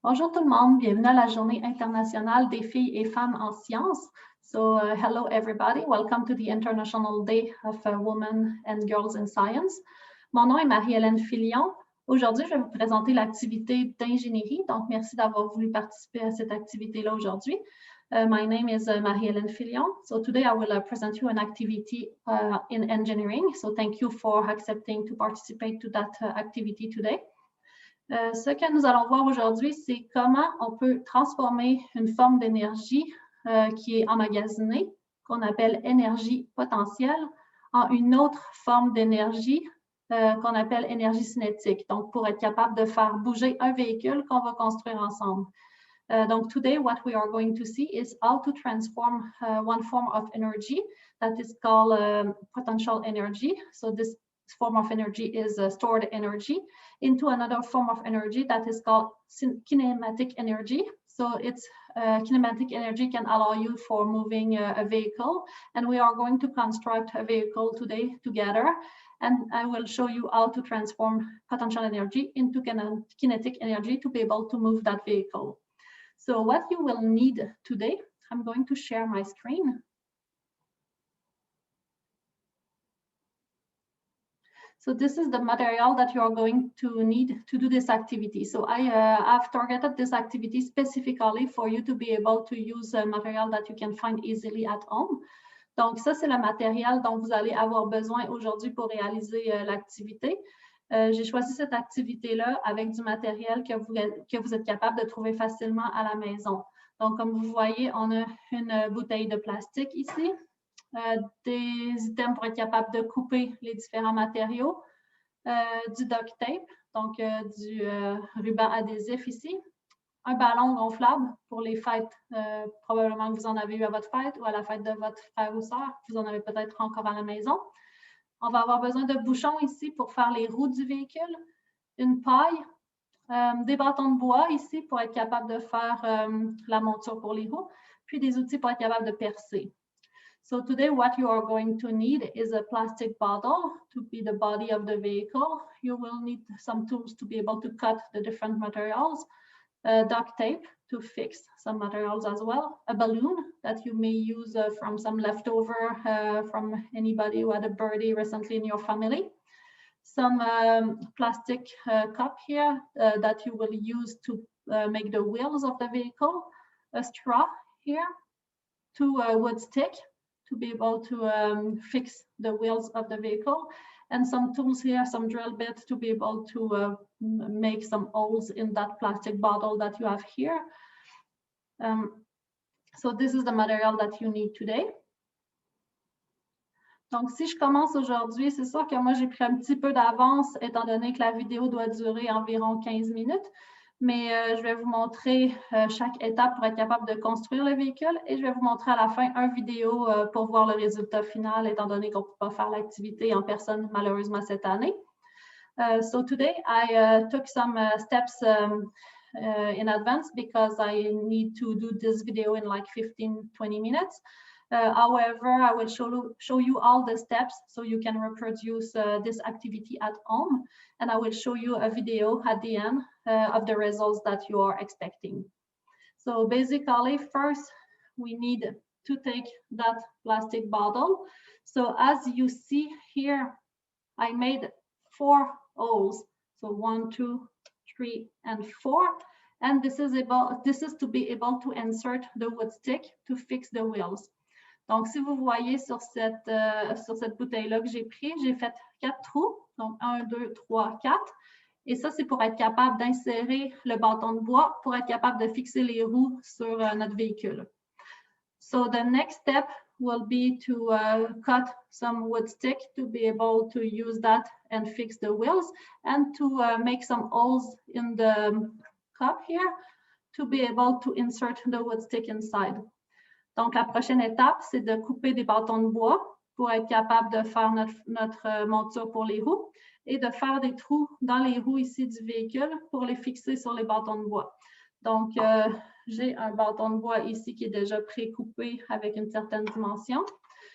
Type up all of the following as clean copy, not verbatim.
Bonjour tout le monde, bienvenue à la Journée internationale des filles et femmes en sciences. Hello everybody, welcome to the International Day of Women and Girls in Science. Mon nom est Marie-Hélène Filion. Aujourd'hui, je vais vous présenter l'activité d'ingénierie, donc merci d'avoir voulu participer à cette activité-là aujourd'hui. My name is Marie-Hélène Filion. So today I will present you an activity in engineering. So thank you for accepting to participate to that activity today. Ce que nous allons voir aujourd'hui, c'est comment on peut transformer une forme d'énergie qui est emmagasinée, qu'on appelle énergie potentielle, en une autre forme d'énergie qu'on appelle énergie cinétique, donc pour être capable de faire bouger un véhicule qu'on va construire ensemble. Donc, today, what we are going to see is how to transform one form of energy that is called potential energy. So this form of energy is stored energy into another form of energy that is called kinematic energy. So it's kinematic energy can allow you for moving a vehicle, and we are going to construct a vehicle today together, and I will show you how to transform potential energy into kinetic energy to be able to move that vehicle. So what you will need today, I'm going to share my screen. So this is the material that you are going to need to do this activity. So I have targeted this activity specifically for you to be able to use material that you can find easily at home. Donc ça, c'est le matériel dont vous allez avoir besoin aujourd'hui pour réaliser l'activité. J'ai choisi cette activité-là avec du matériel que vous êtes capable de trouver facilement à la maison. Donc, comme vous voyez, on a une bouteille de plastique ici, des items pour être capable de couper les différents matériaux, du duct tape, donc du ruban adhésif ici, un ballon gonflable pour les fêtes, probablement que vous en avez eu à votre fête ou à la fête de votre frère ou sœur, vous en avez peut-être encore à la maison. On va avoir besoin de bouchons ici pour faire les roues du véhicule, une paille, des bâtons de bois ici pour être capable de faire la monture pour les roues, puis des outils pour être capable de percer. So today what you are going to need is a plastic bottle to be the body of the vehicle. You will need some tools to be able to cut the different materials, duct tape to fix some materials as well, a balloon that you may use from some leftover from anybody who had a birdie recently in your family, some plastic cup here that you will use to make the wheels of the vehicle, a straw here, two wood stick to be able to fix the wheels of the vehicle, and some tools here, some drill bits to be able to make some holes in that plastic bottle that you have here. So this is the material that you need today. Donc, si je commence aujourd'hui, c'est sûr que moi, j'ai pris un petit peu d'avance, étant donné que la vidéo doit durer environ 15 minutes. Mais je vais vous montrer chaque étape pour être capable de construire le véhicule et je vais vous montrer à la fin une vidéo pour voir le résultat final, étant donné qu'on ne peut pas faire l'activité en personne malheureusement cette année. So today I took some steps in advance because I need to do this video in like 15-20 minutes. However, I will show you all the steps so you can reproduce this activity at home, and I will show you a video at the end of the results that you are expecting. So basically, first, we need to take that plastic bottle. So as you see here, I made 4 holes. So 1, 2, 3, and 4. And this is to be able to insert the wood stick to fix the wheels. Donc, si vous voyez sur cette bouteille-là que j'ai pris, j'ai fait 4 trous. Donc, 1, 2, 3, 4. Et ça, c'est pour être capable d'insérer le bâton de bois pour être capable de fixer les roues sur notre véhicule. So, the next step will be to cut some wood stick to be able to use that and fix the wheels and to make some holes in the cup here to be able to insert the wood stick inside. Donc, la prochaine étape, c'est de couper des bâtons de bois pour être capable de faire notre monture pour les roues et de faire des trous dans les roues ici du véhicule pour les fixer sur les bâtons de bois. Donc, j'ai un bâton de bois ici qui est déjà pré-coupé avec une certaine dimension.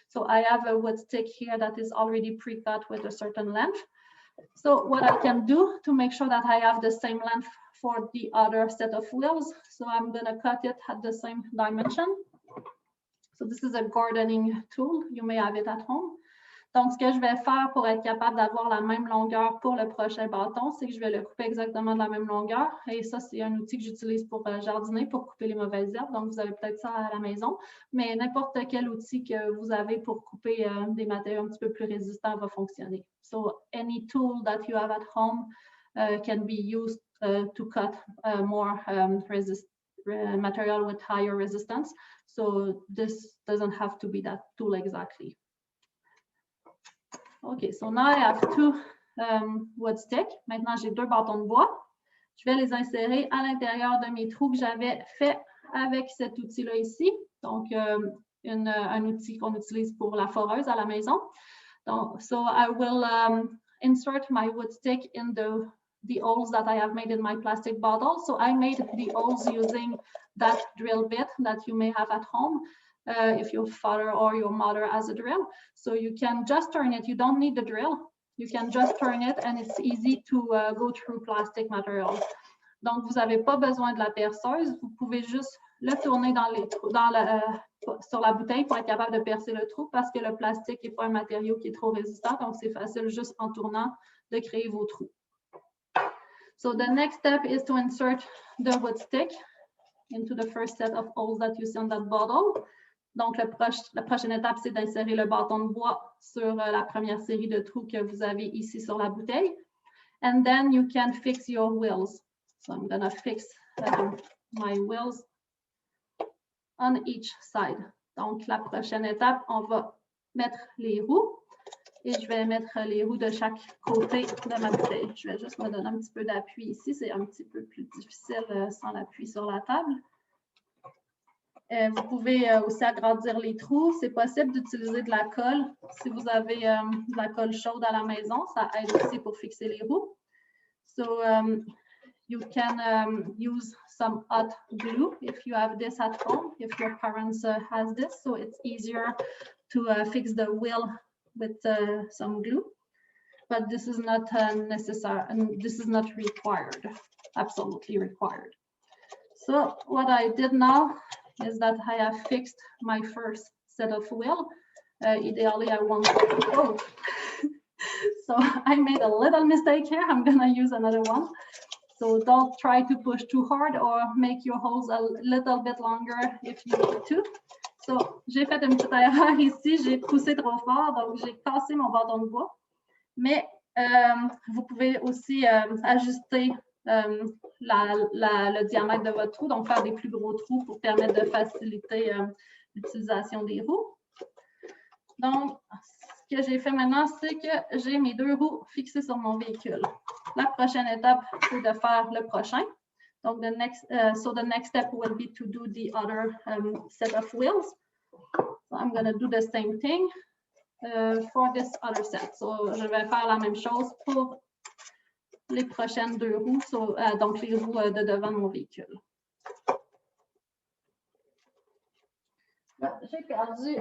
So, I have a wood stick here that is already pre-cut with a certain length. So what I can do to make sure that I have the same length for the other set of wheels, so I'm going to cut it at the same dimension. So this is a gardening tool. You may have it at home. Donc, ce que je vais faire pour être capable d'avoir la même longueur pour le prochain bâton, c'est que je vais le couper exactement de la même longueur. Et ça, c'est un outil que j'utilise pour jardiner, pour couper les mauvaises herbes. Donc, vous avez peut-être ça à la maison. Mais n'importe quel outil que vous avez pour couper des matériaux un petit peu plus résistants va fonctionner. So, any tool that you have at home can be used to cut more material with higher resistance. So, this doesn't have to be that tool exactly. OK, so now I have two wood sticks. Maintenant, j'ai deux bâtons de bois. Je vais les insérer à l'intérieur de mes trous que j'avais fait avec cet outil-là ici. Donc, un outil qu'on utilise pour la foreuse à la maison. Donc, so I will insert my wood stick in the holes that I have made in my plastic bottle. So I made the holes using that drill bit that you may have at home. If your father or your mother has a drill. So you can just turn it. You don't need the drill. You can just turn it and it's easy to go through plastic material. Donc, vous n'avez pas besoin de la perceuse. Vous pouvez juste le tourner sur la bouteille pour être capable de percer le trou parce que le plastique n'est pas un matériau qui est trop résistant. Donc, c'est facile juste en tournant de créer vos trous. So the next step is to insert the wood stick into the first set of holes that you see on that bottle. Donc, la prochaine étape, c'est d'insérer le bâton de bois sur la première série de trous que vous avez ici sur la bouteille. And then you can fix your wheels. So I'm going to fix my wheels on each side. Donc, la prochaine étape, on va mettre les roues. Et je vais mettre les roues de chaque côté de ma bouteille. Je vais juste me donner un petit peu d'appui ici. C'est un petit peu plus difficile sans l'appui sur la table. Vous pouvez aussi agrandir les trous. C'est possible d'utiliser de la colle. Si vous avez de la colle chaude à la maison, ça aide aussi pour fixer les roues. So you can use some hot glue if you have this at home, if your parents has this. So it's easier to fix the wheel with some glue. But this is not necessary, and this is not required, absolutely required. So what I did now is that I have fixed my first set of wheel. Ideally, I want both. So I made a little mistake here. I'm going to use another one. So don't try to push too hard or make your holes a little bit longer if you need to. So j'ai fait une petite erreur ici. J'ai poussé trop fort, donc j'ai cassé mon bâton de bois. Mais vous pouvez aussi ajuster le diamètre de votre trou, donc faire des plus gros trous pour permettre de faciliter l'utilisation des roues. Donc, ce que j'ai fait maintenant, c'est que j'ai mes deux roues fixées sur mon véhicule. La prochaine étape, c'est de faire le prochain. Donc, the next step will be to do the other set of wheels. So I'm going to do the same thing for this other set. So, je vais faire la même chose pour les prochaines deux roues, donc les roues de devant de mon véhicule. J'ai perdu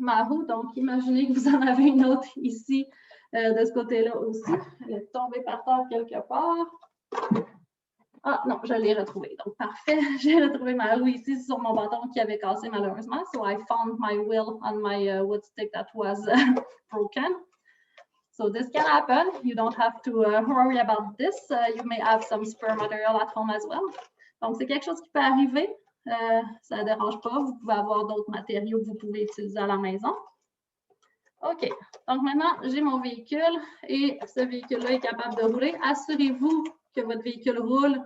ma roue, donc imaginez que vous en avez une autre ici, de ce côté-là aussi. Elle est tombée par terre quelque part. Ah non, je l'ai retrouvée. Donc, parfait. J'ai retrouvé ma roue ici sur mon bâton qui avait cassé malheureusement. So, I found my wheel on my wood stick that was broken. So, this can happen. You don't have to worry about this. You may have some spare material at home as well. Donc, c'est quelque chose qui peut arriver. Ça ne dérange pas. Vous pouvez avoir d'autres matériaux que vous pouvez utiliser à la maison. OK. Donc, maintenant, j'ai mon véhicule et ce véhicule-là est capable de rouler. Assurez-vous que votre véhicule roule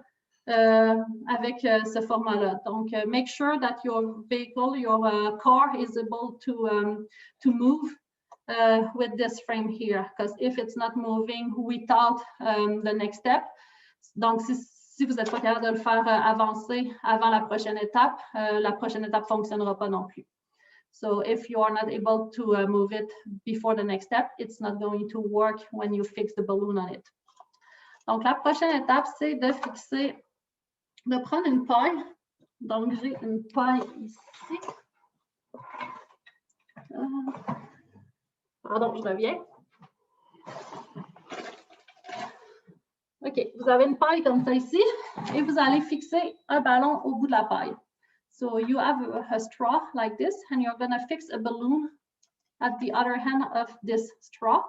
avec ce format-là. Donc, make sure that your vehicle, your car is able to move with this frame here. Because if it's not moving without the next step, donc si vous n'êtes pas capable de le faire avancer avant la prochaine étape ne fonctionnera pas non plus. So if you are not able to move it before the next step, it's not going to work when you fix the balloon on it. Donc, la prochaine étape, c'est de prendre une paille. Donc, j'ai une paille ici. Pardon, je reviens. OK, vous avez une paille comme ça ici et vous allez fixer un ballon au bout de la paille. So you have a straw like this and you're going to fix a balloon at the other end of this straw.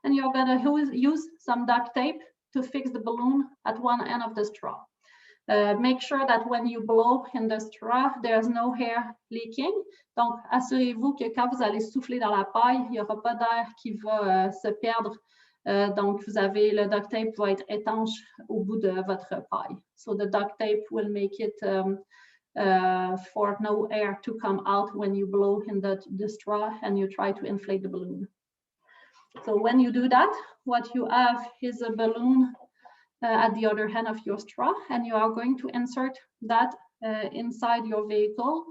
And you're going to use some duct tape to fix the balloon at one end of the straw. Make sure that when you blow in the straw, there's no air leaking. Donc, assurez-vous que quand vous allez souffler dans la paille, il n'y aura pas d'air qui va se perdre. Donc, vous avez le duct tape va être étanche au bout de votre paille. So the duct tape will make it for no air to come out when you blow in the straw and you try to inflate the balloon. So when you do that, what you have is a balloon at the other end of your straw, and you are going to insert that inside your vehicle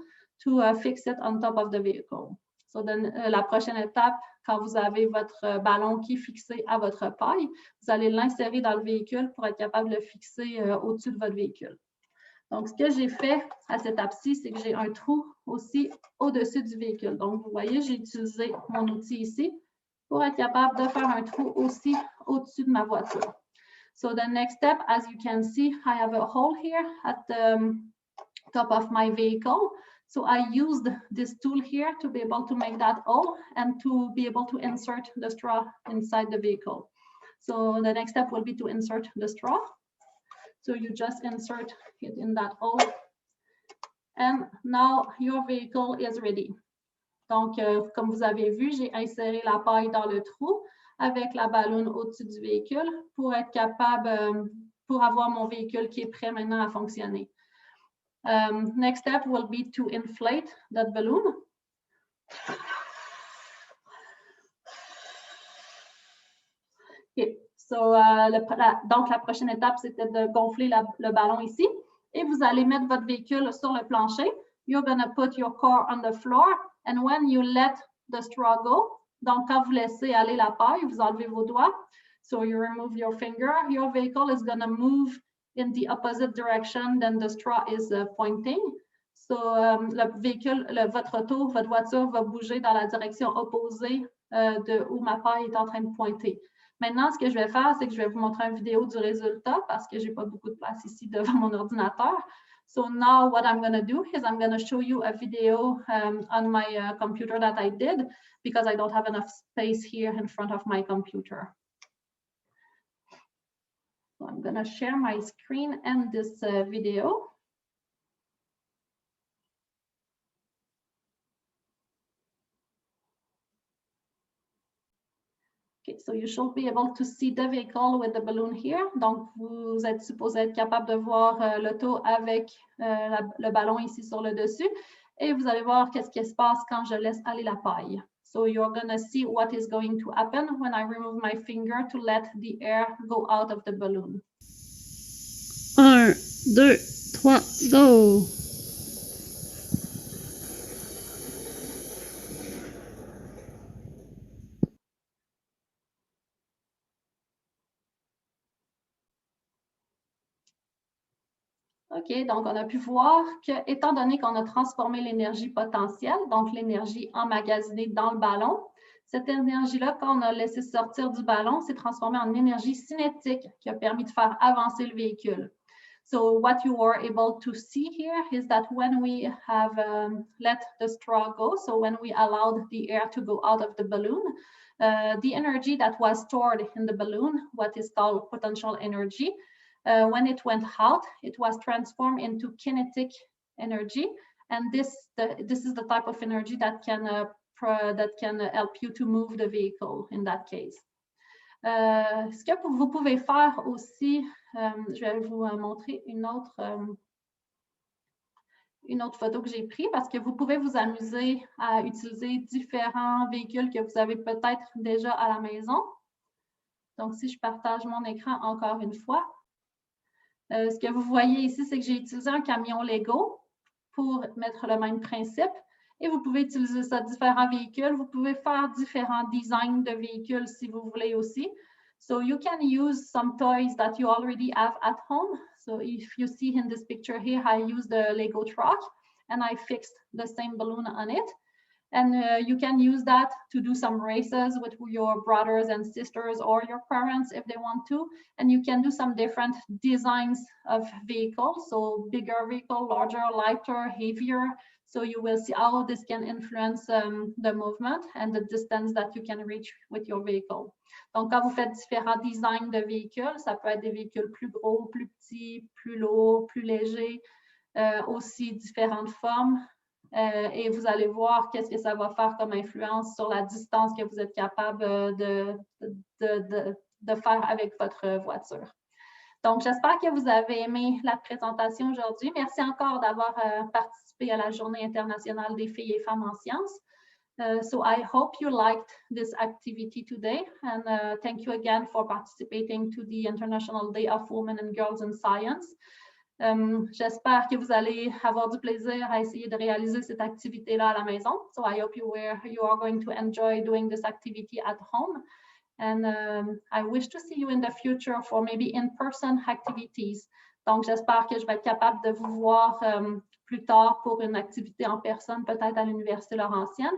to fix it on top of the vehicle. So then, la prochaine étape, quand vous avez votre ballon qui est fixé à votre paille, vous allez l'insérer dans le véhicule pour être capable de le fixer au-dessus de votre véhicule. Donc, ce que j'ai fait à cette étape-ci, c'est que j'ai un trou aussi au-dessus du véhicule. Donc, vous voyez, j'ai utilisé mon outil ici pour être capable de faire un trou aussi au-dessus de ma voiture. So the next step, as you can see, I have a hole here at the top of my vehicle. So I used this tool here to be able to make that hole and to be able to insert the straw inside the vehicle. So the next step will be to insert the straw. So you just insert it in that hole. And now your vehicle is ready. Donc, comme vous avez vu, j'ai inséré la paille dans le trou avec la ballonne au-dessus du véhicule pour être capable, pour avoir mon véhicule qui est prêt maintenant à fonctionner. Next step will be to inflate that balloon. Okay. So, donc, la prochaine étape, c'était de gonfler le ballon ici. Et vous allez mettre votre véhicule sur le plancher. You're going to put your car on the floor. And when you let the straw go, donc quand vous laissez aller la paille, vous enlevez vos doigts. So you remove your finger. Your vehicle is going to move in the opposite direction than the straw is pointing. So, le véhicule, votre auto, votre voiture va bouger dans la direction opposée de où ma paille est en train de pointer. Maintenant, ce que je vais faire, c'est que je vais vous montrer une vidéo du résultat parce que je n'ai pas beaucoup de place ici devant mon ordinateur. So now what I'm going to do is I'm going to show you a video on my computer that I did because I don't have enough space here in front of my computer. So I'm going to share my screen and this video. Okay, so you should be able to see the vehicle with the balloon here. Donc, vous êtes supposé être capable de voir l'auto avec le ballon ici sur le dessus. Et vous allez voir qu'est-ce qui se passe quand je laisse aller la paille. So you're going to see what is going to happen when I remove my finger to let the air go out of the balloon. 1, 2, 3, go! OK, donc on a pu voir que, étant donné qu'on a transformé l'énergie potentielle, donc l'énergie emmagasinée dans le ballon, cette énergie-là, quand on a laissé sortir du ballon, s'est transformée en énergie cinétique qui a permis de faire avancer le véhicule. So what you are able to see here is that when we have let the straw go, so when we allowed the air to go out of the balloon, the energy that was stored in the balloon, what is called potential energy, when it went out, it was transformed into kinetic energy, and this is the type of energy that can help you to move the vehicle in that case. Ce que vous pouvez faire aussi, je vais vous montrer une autre photo que j'ai prise parce que vous pouvez vous amuser à utiliser différents véhicules que vous avez peut-être déjà à la maison. Donc, si je partage mon écran encore une fois, ce que vous voyez ici, c'est que j'ai utilisé un camion Lego pour mettre le même principe. Et vous pouvez utiliser ça différents véhicules. Vous pouvez faire différents designs de véhicules si vous voulez aussi. So you can use some toys that you already have at home. So if you see in this picture here, I used the Lego truck and I fixed the same balloon on it. And you can use that to do some races with your brothers and sisters or your parents if they want to. And you can do some different designs of vehicles. So bigger vehicle, larger, lighter, heavier. So you will see how this can influence the movement and the distance that you can reach with your vehicle. Donc, quand vous faites différents designs de véhicules, ça peut être des véhicules plus gros, plus petits, plus lourds, plus légers, aussi différentes formes. Et vous allez voir qu'est-ce que ça va faire comme influence sur la distance que vous êtes capable de faire avec votre voiture. Donc, j'espère que vous avez aimé la présentation aujourd'hui. Merci encore d'avoir participé à la Journée internationale des filles et femmes en sciences. So I hope you liked this activity today, and thank you again for participating to the International Day of Women and Girls in Science. J'espère que vous allez avoir du plaisir à essayer de réaliser cette activité-là à la maison. So I hope you are going to enjoy doing this activity at home. And I wish to see you in the future for maybe in-person activities. Donc, j'espère que je vais être capable de vous voir plus tard pour une activité en personne, peut-être à l'Université Laurentienne.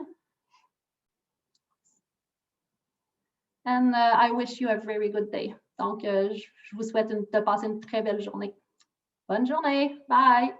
And I wish you a very good day. Donc, je vous souhaite de passer une très belle journée. Bonne journée. Bye.